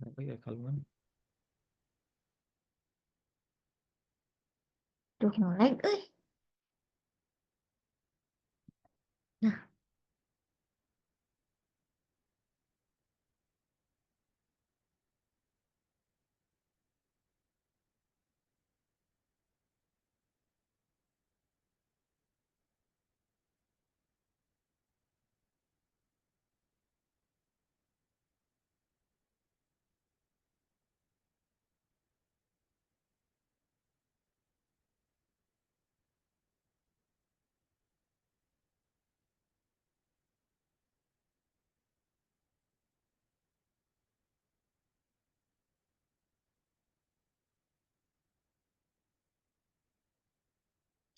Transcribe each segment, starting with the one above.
Apa ya kalungan? Duh, ngelag Nah,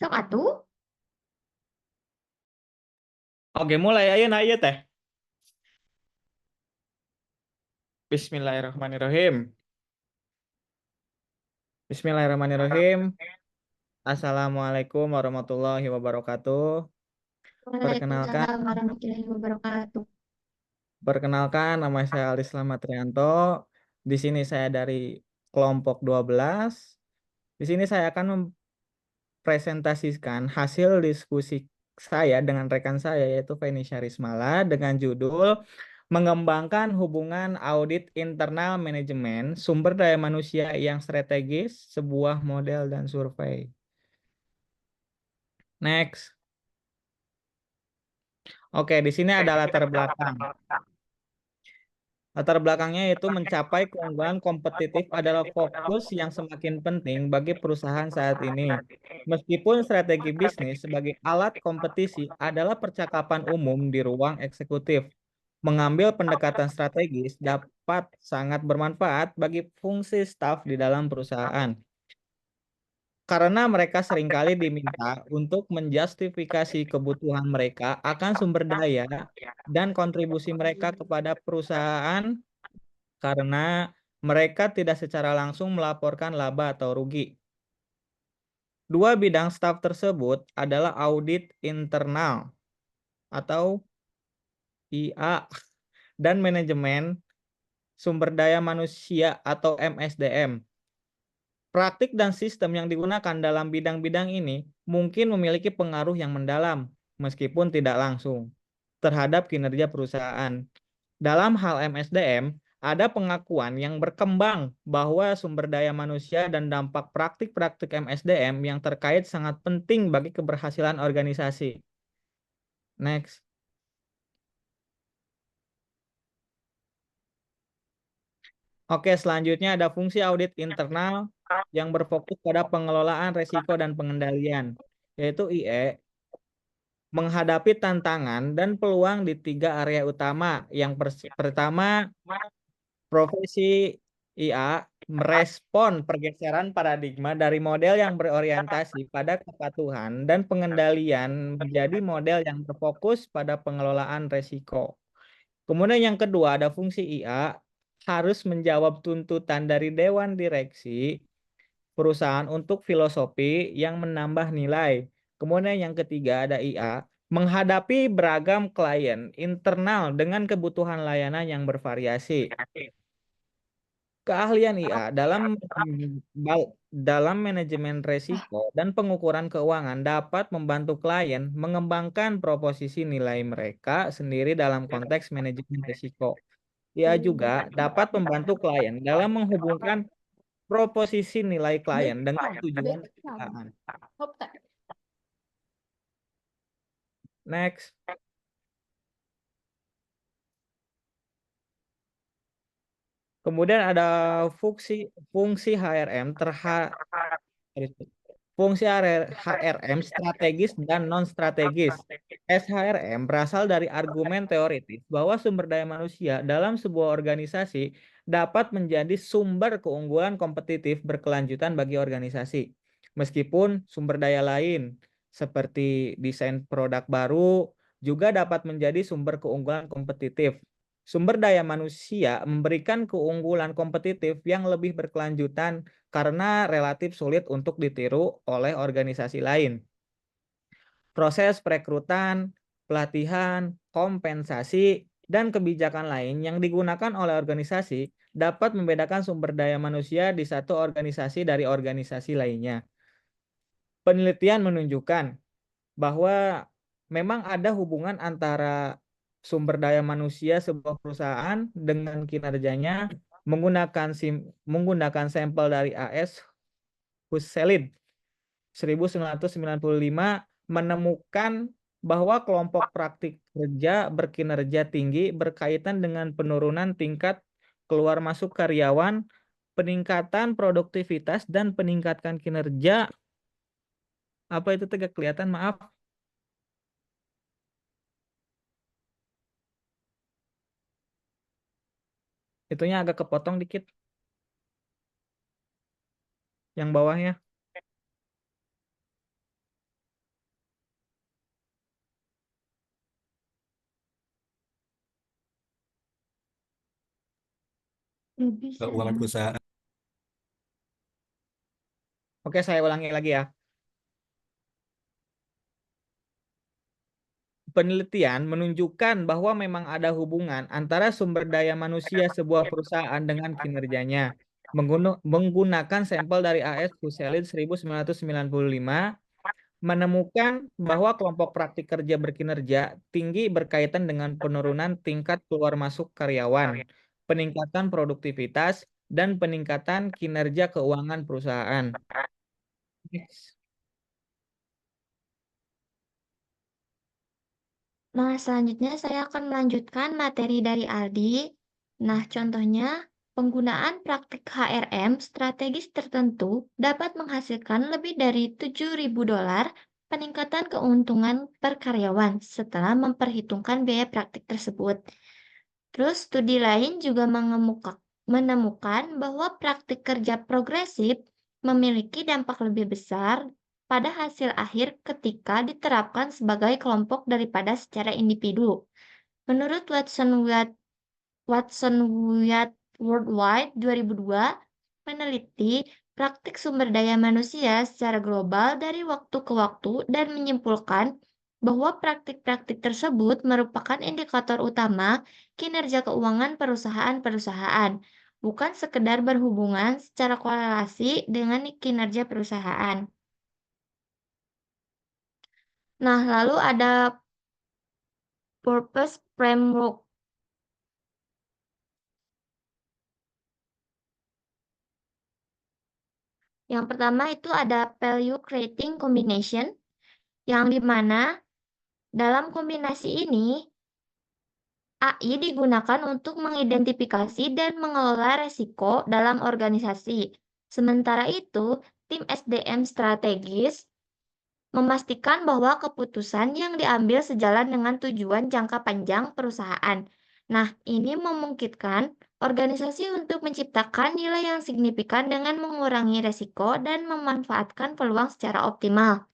sok atuh. Oke, mulai ayo nah iya teh. Bismillahirrahmanirrahim. Bismillahirrahmanirrahim. Assalamualaikum warahmatullahi wabarakatuh. Perkenalkan, Waalaikumsalam warahmatullahi wabarakatuh. perkenalkan nama saya Alis Trianto. Di sini saya dari kelompok 12. Di sini saya akan mempresentasikan hasil diskusi saya dengan rekan saya yaitu Feni Syarismala dengan judul Mengembangkan Hubungan Audit Internal Manajemen Sumber Daya Manusia yang Strategis, Sebuah Model dan Survei. Next. Oke, di sini ada latar belakang. Latar belakangnya yaitu mencapai keunggulan kompetitif adalah fokus yang semakin penting bagi perusahaan saat ini. Meskipun strategi bisnis sebagai alat kompetisi adalah percakapan umum di ruang eksekutif, mengambil pendekatan strategis dapat sangat bermanfaat bagi fungsi staf di dalam perusahaan. Karena mereka seringkali diminta untuk menjustifikasi kebutuhan mereka akan sumber daya dan kontribusi mereka kepada perusahaan karena mereka tidak secara langsung melaporkan laba atau rugi. Dua bidang staf tersebut adalah audit internal atau IA dan manajemen sumber daya manusia atau MSDM. Praktik dan sistem yang digunakan dalam bidang-bidang ini mungkin memiliki pengaruh yang mendalam, meskipun tidak langsung, terhadap kinerja perusahaan. Dalam hal MSDM, ada pengakuan yang berkembang bahwa sumber daya manusia dan dampak praktik-praktik MSDM yang terkait sangat penting bagi keberhasilan organisasi. Next. Oke, selanjutnya ada fungsi audit internal yang berfokus pada pengelolaan risiko dan pengendalian, yaitu IE, menghadapi tantangan dan peluang di 3 area utama. Yang pertama, profesi IA merespon pergeseran paradigma dari model yang berorientasi pada kepatuhan dan pengendalian menjadi model yang berfokus pada pengelolaan risiko. Kemudian yang kedua ada fungsi IA harus menjawab tuntutan dari dewan direksi perusahaan untuk filosofi yang menambah nilai. Kemudian yang ketiga ada IA menghadapi beragam klien internal dengan kebutuhan layanan yang bervariasi. Keahlian IA dalam manajemen risiko dan pengukuran keuangan dapat membantu klien mengembangkan proposisi nilai mereka sendiri dalam konteks manajemen risiko. Ia juga dapat membantu klien dalam menghubungkan proposisi nilai klien dengan tujuan perusahaan. Next. Kemudian ada fungsi fungsi HRM fungsi HRM strategis dan non strategis. SHRM berasal dari argumen teoritis bahwa sumber daya manusia dalam sebuah organisasi dapat menjadi sumber keunggulan kompetitif berkelanjutan bagi organisasi. Meskipun sumber daya lain seperti desain produk baru juga dapat menjadi sumber keunggulan kompetitif. Sumber daya manusia memberikan keunggulan kompetitif yang lebih berkelanjutan karena relatif sulit untuk ditiru oleh organisasi lain. Proses perekrutan, pelatihan, kompensasi, dan kebijakan lain yang digunakan oleh organisasi dapat membedakan sumber daya manusia di satu organisasi dari organisasi lainnya. Penelitian menunjukkan bahwa memang ada hubungan antara sumber daya manusia sebuah perusahaan dengan kinerjanya menggunakan sampel dari AS Husselin 1995 menemukan bahwa kelompok praktik kerja berkinerja tinggi berkaitan dengan penurunan tingkat keluar masuk karyawan, peningkatan produktivitas dan peningkatan kinerja. Apa itu tegak kelihatan? Maaf, itunya agak kepotong dikit yang bawahnya. Bisa. Keuangan perusahaan. Oke, saya ulangi lagi ya. Penelitian menunjukkan bahwa memang ada hubungan antara sumber daya manusia sebuah perusahaan dengan kinerjanya. Menggunakan sampel dari AS Husselin 1995 menemukan bahwa kelompok praktik kerja berkinerja tinggi berkaitan dengan penurunan tingkat keluar masuk karyawan, peningkatan produktivitas, dan peningkatan kinerja keuangan perusahaan. Next. Nah, selanjutnya saya akan melanjutkan materi dari Aldi. Nah, contohnya, penggunaan praktik HRM strategis tertentu dapat menghasilkan lebih dari $7.000 peningkatan keuntungan per karyawan setelah memperhitungkan biaya praktik tersebut. Terus, studi lain juga menemukan bahwa praktik kerja progresif memiliki dampak lebih besar pada hasil akhir ketika diterapkan sebagai kelompok daripada secara individu. Menurut Watson Wyatt Worldwide 2002, meneliti praktik sumber daya manusia secara global dari waktu ke waktu dan menyimpulkan bahwa praktik-praktik tersebut merupakan indikator utama kinerja keuangan perusahaan-perusahaan, bukan sekedar berhubungan secara korelasi dengan kinerja perusahaan. Nah, lalu ada purpose framework. Yang pertama itu ada value creating combination, yang dimana dalam kombinasi ini AI digunakan untuk mengidentifikasi dan mengelola resiko dalam organisasi. Sementara itu, tim SDM strategis memastikan bahwa keputusan yang diambil sejalan dengan tujuan jangka panjang perusahaan. Nah, ini memungkinkan organisasi untuk menciptakan nilai yang signifikan dengan mengurangi resiko dan memanfaatkan peluang secara optimal.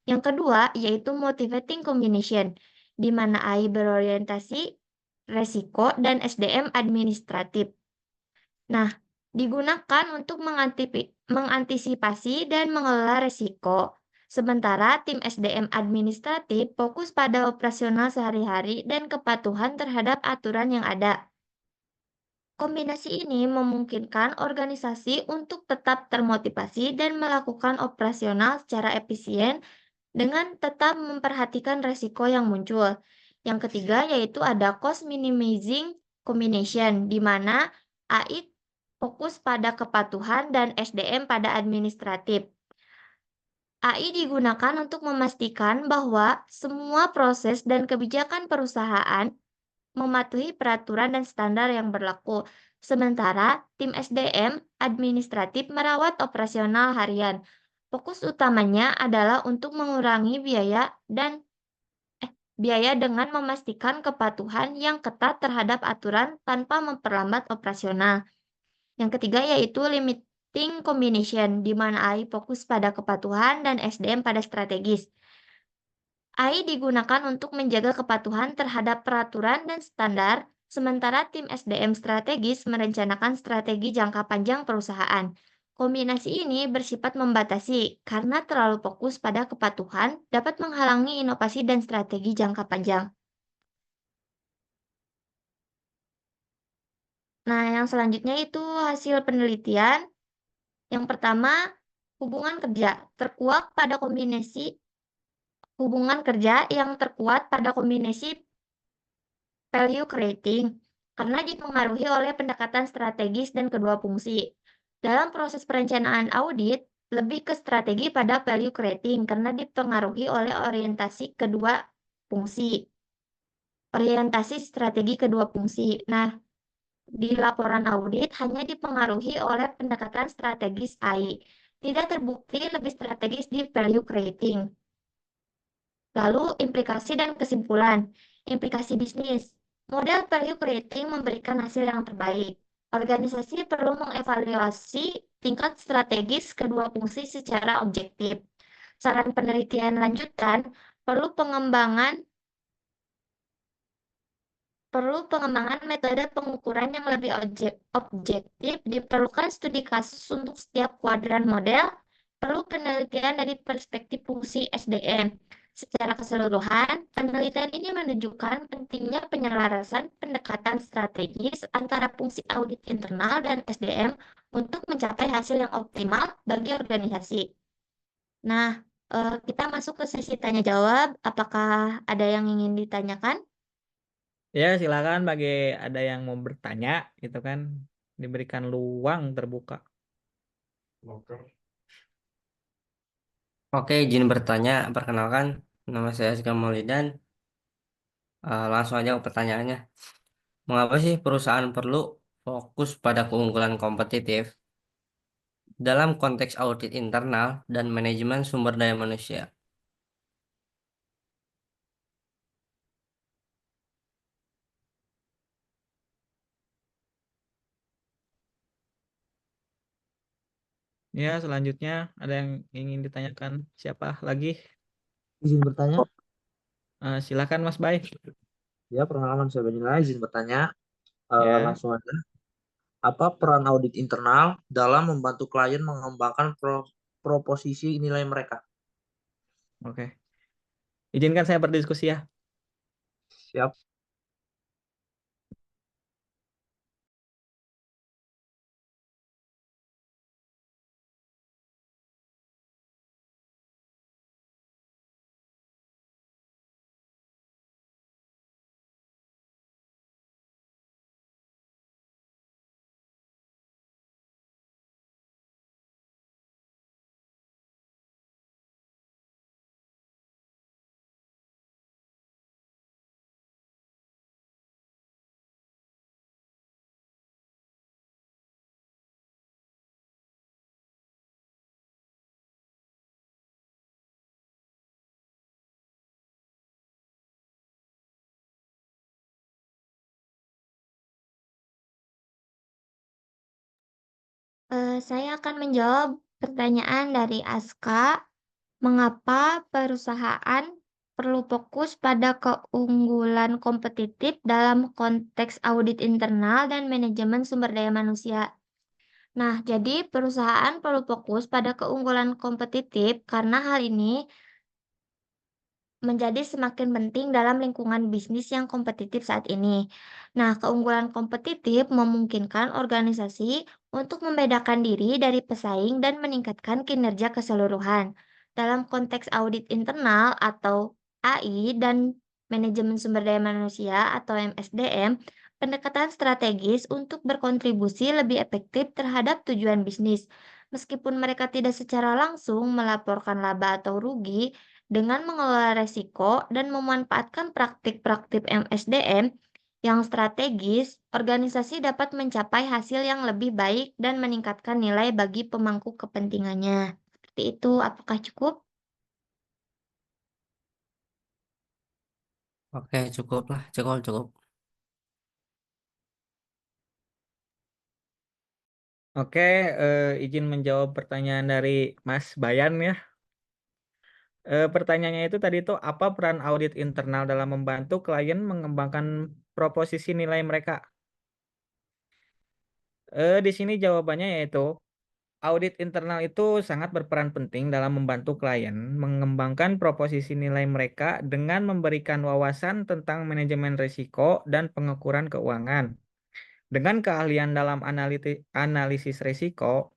Yang kedua, yaitu motivating combination, di mana AI berorientasi resiko dan SDM administratif. Nah, digunakan untuk mengantisipasi dan mengelola resiko. Sementara tim SDM administratif fokus pada operasional sehari-hari dan kepatuhan terhadap aturan yang ada. Kombinasi ini memungkinkan organisasi untuk tetap termotivasi dan melakukan operasional secara efisien dengan tetap memperhatikan resiko yang muncul. Yang ketiga yaitu ada cost minimizing combination, di mana AI fokus pada kepatuhan dan SDM pada administratif. AI digunakan untuk memastikan bahwa semua proses dan kebijakan perusahaan mematuhi peraturan dan standar yang berlaku. Sementara tim SDM administratif merawat operasional harian. Fokus utamanya adalah untuk mengurangi biaya dengan memastikan kepatuhan yang ketat terhadap aturan tanpa memperlambat operasional. Yang ketiga yaitu limiting combination, di mana AI fokus pada kepatuhan dan SDM pada strategis. AI digunakan untuk menjaga kepatuhan terhadap peraturan dan standar, sementara tim SDM strategis merencanakan strategi jangka panjang perusahaan. Kombinasi ini bersifat membatasi karena terlalu fokus pada kepatuhan dapat menghalangi inovasi dan strategi jangka panjang. Nah, yang selanjutnya itu hasil penelitian. Yang pertama, hubungan kerja terkuat pada kombinasi hubungan kerja yang terkuat pada kombinasi value creating karena dipengaruhi oleh pendekatan strategis dan kedua fungsi. Dalam proses perencanaan audit, lebih ke strategi pada value creating karena dipengaruhi oleh orientasi kedua fungsi. Orientasi strategi kedua fungsi. Nah, di laporan audit hanya dipengaruhi oleh pendekatan strategis AI. Tidak terbukti lebih strategis di value creating. Lalu, implikasi dan kesimpulan. Implikasi bisnis. Model value creating memberikan hasil yang terbaik. Organisasi perlu mengevaluasi tingkat strategis kedua fungsi secara objektif. Saran penelitian lanjutan, perlu pengembangan perlu pengembangan metode pengukuran yang lebih objektif, diperlukan studi kasus untuk setiap kuadran model, perlu penelitian dari perspektif fungsi SDM. Secara keseluruhan, penelitian ini menunjukkan pentingnya penyelarasan pendekatan strategis antara fungsi audit internal dan SDM untuk mencapai hasil yang optimal bagi organisasi. Nah, kita masuk ke sesi tanya jawab. Apakah ada yang ingin ditanyakan? Ya, silakan bagi ada yang mau bertanya, gitu kan, diberikan luang terbuka. Oke, izin bertanya. Perkenalkan, nama saya Azka Maulidan. Langsung aja ke pertanyaannya. Mengapa sih perusahaan perlu fokus pada keunggulan kompetitif dalam konteks audit internal dan manajemen sumber daya manusia? Ya, selanjutnya ada yang ingin ditanyakan siapa lagi? Izin bertanya. Silakan Mas Bay. Ya, perkenalkan saya Benila, izin bertanya. Ya, Langsung aja. Apa peran audit internal dalam membantu klien mengembangkan proposisi nilai mereka? oke. Izinkan saya berdiskusi ya. Siap. Saya akan menjawab pertanyaan dari Aska. Mengapa perusahaan perlu fokus pada keunggulan kompetitif dalam konteks audit internal dan manajemen sumber daya manusia? Nah, jadi perusahaan perlu fokus pada keunggulan kompetitif karena hal ini menjadi semakin penting dalam lingkungan bisnis yang kompetitif saat ini. Nah, keunggulan kompetitif memungkinkan organisasi untuk membedakan diri dari pesaing dan meningkatkan kinerja keseluruhan. Dalam konteks audit internal atau AI dan manajemen sumber daya manusia atau MSDM, pendekatan strategis untuk berkontribusi lebih efektif terhadap tujuan bisnis. Meskipun mereka tidak secara langsung melaporkan laba atau rugi, dengan mengelola resiko dan memanfaatkan praktik-praktik MSDM yang strategis, organisasi dapat mencapai hasil yang lebih baik dan meningkatkan nilai bagi pemangku kepentingannya. Seperti itu, apakah cukup? Oke, cukup lah. Cukup, cukup. Oke, izin menjawab pertanyaan dari Mas Bayan ya. Pertanyaannya itu tadi itu apa peran audit internal dalam membantu klien mengembangkan proposisi nilai mereka? Di sini jawabannya yaitu audit internal itu sangat berperan penting dalam membantu klien mengembangkan proposisi nilai mereka dengan memberikan wawasan tentang manajemen risiko dan pengukuran keuangan. Dengan keahlian dalam analisis risiko,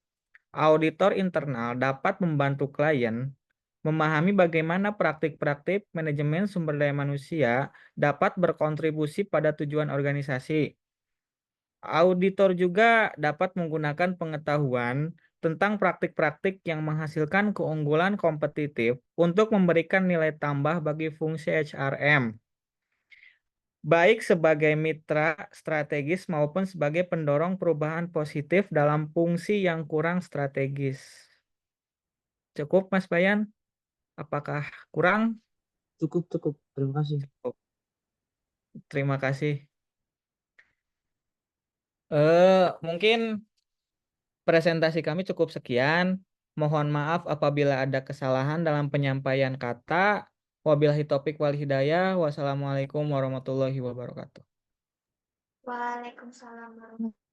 auditor internal dapat membantu klien memahami bagaimana praktik-praktik manajemen sumber daya manusia dapat berkontribusi pada tujuan organisasi. Auditor juga dapat menggunakan pengetahuan tentang praktik-praktik yang menghasilkan keunggulan kompetitif untuk memberikan nilai tambah bagi fungsi HRM, baik sebagai mitra strategis maupun sebagai pendorong perubahan positif dalam fungsi yang kurang strategis. Cukup, Mas Bayan? Apakah kurang? Cukup. Terima kasih. Terima kasih. Mungkin presentasi kami cukup sekian. Mohon maaf apabila ada kesalahan dalam penyampaian kata. Wabillahi taufiq wal hidayah. Wassalamualaikum warahmatullahi wabarakatuh. Waalaikumsalam warahmatullahi